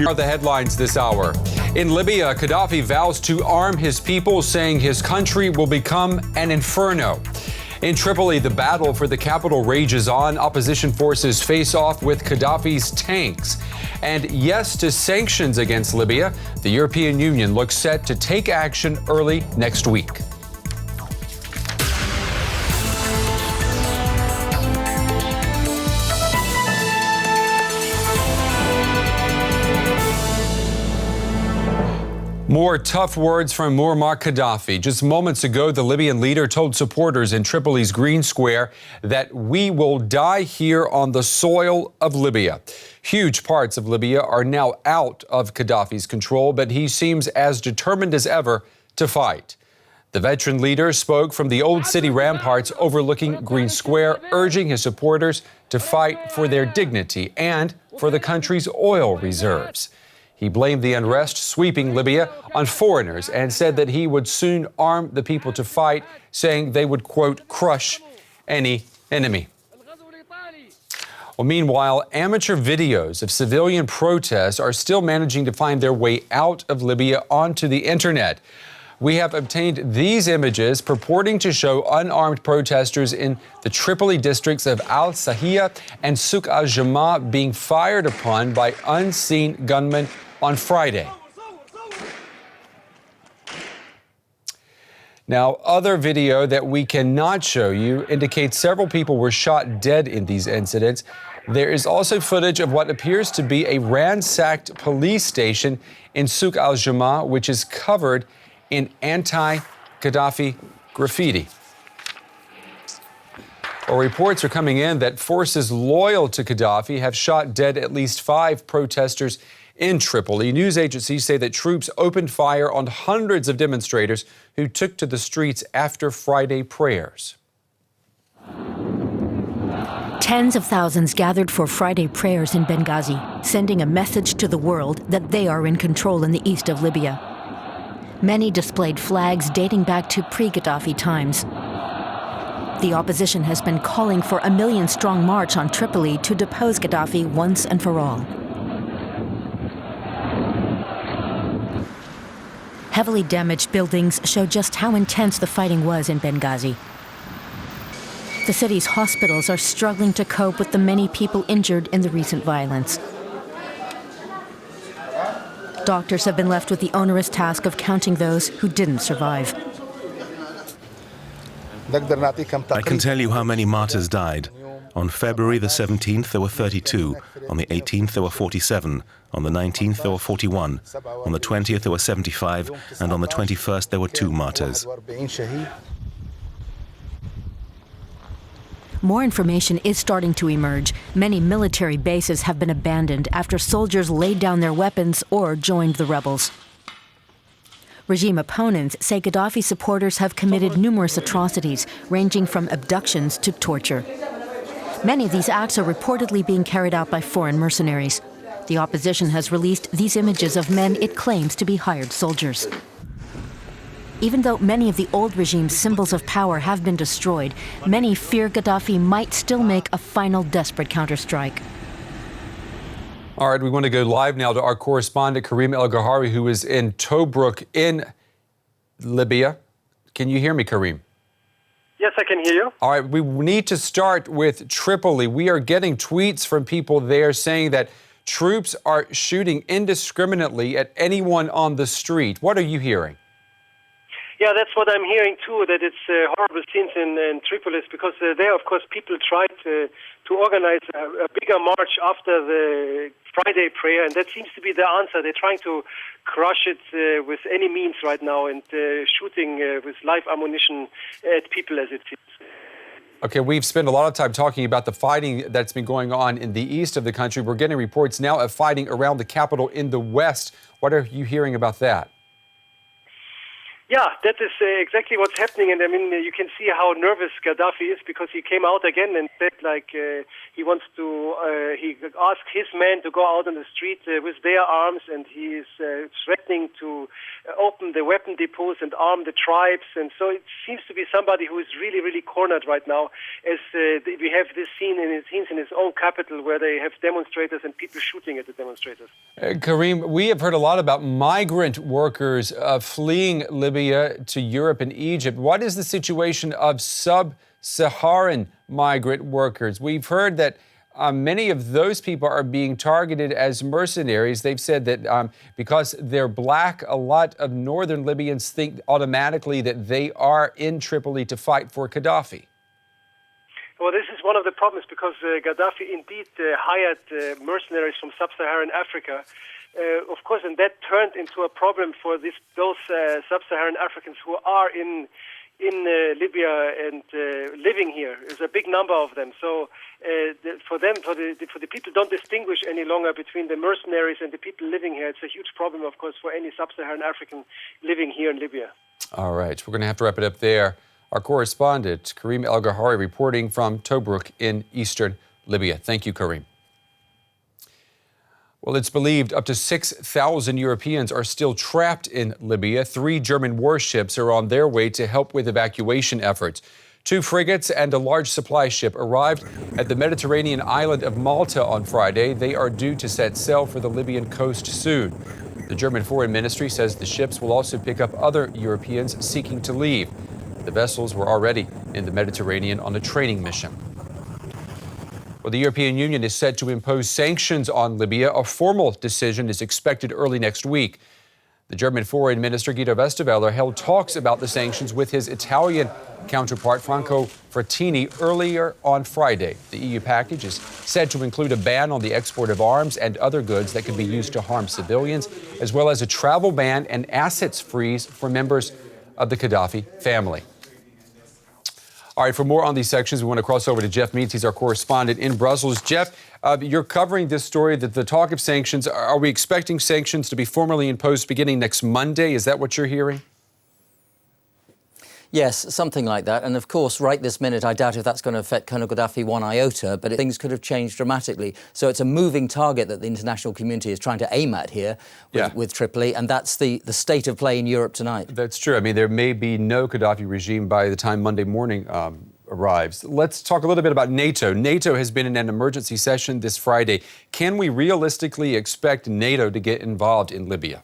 Here are the headlines this hour. In Libya, Gaddafi vows to arm his people, saying his country will become an inferno. In Tripoli, the battle for the capital rages on. Opposition forces face off with Gaddafi's tanks. And yes to sanctions against Libya. The European Union looks set to take action early next week. More tough words from Muammar Gaddafi. Just moments ago, the Libyan leader told supporters in Tripoli's Green Square that we will die here on the soil of Libya. Huge parts of Libya are now out of Gaddafi's control, but he seems as determined as ever to fight. The veteran leader spoke from the old city ramparts overlooking Green Square, urging his supporters to fight for their dignity and for the country's oil reserves. He blamed the unrest sweeping Libya on foreigners and said that he would soon arm the people to fight, saying they would, quote, crush any enemy. Well, meanwhile, amateur videos of civilian protests are still managing to find their way out of Libya onto the internet. We have obtained these images purporting to show unarmed protesters in the Tripoli districts of Al Sahia and Souk al-Jama being fired upon by unseen gunmen on Friday. Now, other video that we cannot show you indicates several people were shot dead in these incidents. There is also footage of what appears to be a ransacked police station in Souk al-Jama, which is covered in anti-Gaddafi graffiti. Well, reports are coming in that forces loyal to Gaddafi have shot dead at least 5 protesters in Tripoli. News agencies say that troops opened fire on hundreds of demonstrators who took to the streets after Friday prayers. Tens of thousands gathered for Friday prayers in Benghazi, sending a message to the world that they are in control in the east of Libya. Many displayed flags dating back to pre-Gaddafi times. The opposition has been calling for a million-strong march on Tripoli to depose Gaddafi once and for all. Heavily damaged buildings show just how intense the fighting was in Benghazi. The city's hospitals are struggling to cope with the many people injured in the recent violence. Doctors have been left with the onerous task of counting those who didn't survive. I can tell you how many martyrs died. On February the 17th, there were 32. On the 18th, there were 47. On the 19th, there were 41. On the 20th, there were 75. And on the 21st, there were 2 martyrs. More information is starting to emerge. Many military bases have been abandoned after soldiers laid down their weapons or joined the rebels. Regime opponents say Gaddafi supporters have committed numerous atrocities, ranging from abductions to torture. Many of these acts are reportedly being carried out by foreign mercenaries. The opposition has released these images of men it claims to be hired soldiers. Even though many of the old regime's symbols of power have been destroyed, many fear Gaddafi might still make a final desperate counterstrike. All right, we want to go live now to our correspondent, Karim El-Gahari, who is in Tobruk in Libya. Can you hear me, Karim? Yes, I can hear you. All right, we need to start with Tripoli. We are getting tweets from people there saying that troops are shooting indiscriminately at anyone on the street. What are you hearing? Yeah, that's what I'm hearing too, that it's horrible scenes in Tripoli, because there, of course, people tried to organize a bigger march after the Friday prayer, and that seems to be the answer. They're trying to crush it with any means right now and shooting with live ammunition at people, as it seems. Okay, we've spent a lot of time talking about the fighting that's been going on in the east of the country. We're getting reports now of fighting around the capital in the west. What are you hearing about that? Yeah, that is exactly what's happening, and I mean you can see how nervous Gaddafi is because he came out again and said he wants to. He asked his men to go out on the street with their arms, and he is threatening to open the weapon depots and arm the tribes. And so it seems to be somebody who is really, really cornered right now. As we have this scene in his own capital where they have demonstrators and people shooting at the demonstrators. Karim, we have heard a lot about migrant workers fleeing Libya to Europe and Egypt. What is the situation of sub-Saharan migrant workers? We've heard that many of those people are being targeted as mercenaries. They've said that because they're black, a lot of northern Libyans think automatically that they are in Tripoli to fight for Gaddafi. Well, this is one of the problems because Gaddafi indeed hired mercenaries from sub-Saharan Africa. Of course, and that turned into a problem for those sub-Saharan Africans who are in Libya and living here. There's a big number of them. So for the people don't distinguish any longer between the mercenaries and the people living here. It's a huge problem, of course, for any sub-Saharan African living here in Libya. All right, we're going to have to wrap it up there. Our correspondent, Karim El-Gahari, reporting from Tobruk in eastern Libya. Thank you, Karim. Well, it's believed up to 6,000 Europeans are still trapped in Libya. 3 German warships are on their way to help with evacuation efforts. 2 frigates and a large supply ship arrived at the Mediterranean island of Malta on Friday. They are due to set sail for the Libyan coast soon. The German Foreign Ministry says the ships will also pick up other Europeans seeking to leave. The vessels were already in the Mediterranean on a training mission. Well, the European Union is set to impose sanctions on Libya. A formal decision is expected early next week. The German Foreign Minister Guido Westerwelle held talks about the sanctions with his Italian counterpart Franco Frattini earlier on Friday. The EU package is said to include a ban on the export of arms and other goods that can be used to harm civilians, as well as a travel ban and assets freeze for members of the Gaddafi family. All right, for more on these sections, we want to cross over to Jeff Means. He's our correspondent in Brussels. Jeff, you're covering this story, that the talk of sanctions. Are we expecting sanctions to be formally imposed beginning next Monday? Is that what you're hearing? Yes, something like that. And of course, right this minute, I doubt if that's going to affect Colonel Gaddafi one iota, but things could have changed dramatically. So it's a moving target that the international community is trying to aim at here with Tripoli, and that's the state of play in Europe tonight. That's true. I mean, there may be no Gaddafi regime by the time Monday morning arrives. Let's talk a little bit about NATO. NATO has been in an emergency session this Friday. Can we realistically expect NATO to get involved in Libya?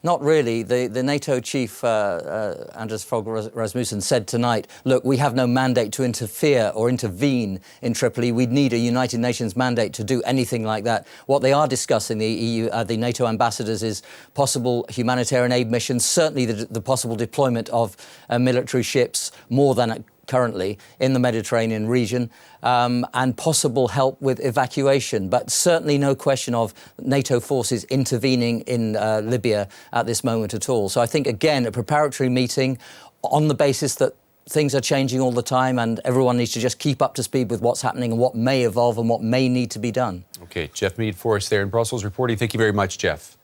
Not really. The NATO chief, Anders Fogh Rasmussen, said tonight, look, we have no mandate to interfere or intervene in Tripoli. We'd need a United Nations mandate to do anything like that. What they are discussing, the NATO ambassadors, is possible humanitarian aid missions, certainly the possible deployment of military ships, more than currently in the Mediterranean region, and possible help with evacuation. But certainly no question of NATO forces intervening in Libya at this moment at all. So I think, again, a preparatory meeting on the basis that things are changing all the time and everyone needs to just keep up to speed with what's happening and what may evolve and what may need to be done. Okay, Jeff Mead for us there in Brussels reporting. Thank you very much, Jeff.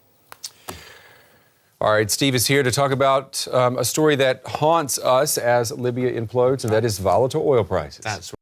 All right, Steve is here to talk about a story that haunts us as Libya implodes, and that is volatile oil prices. That's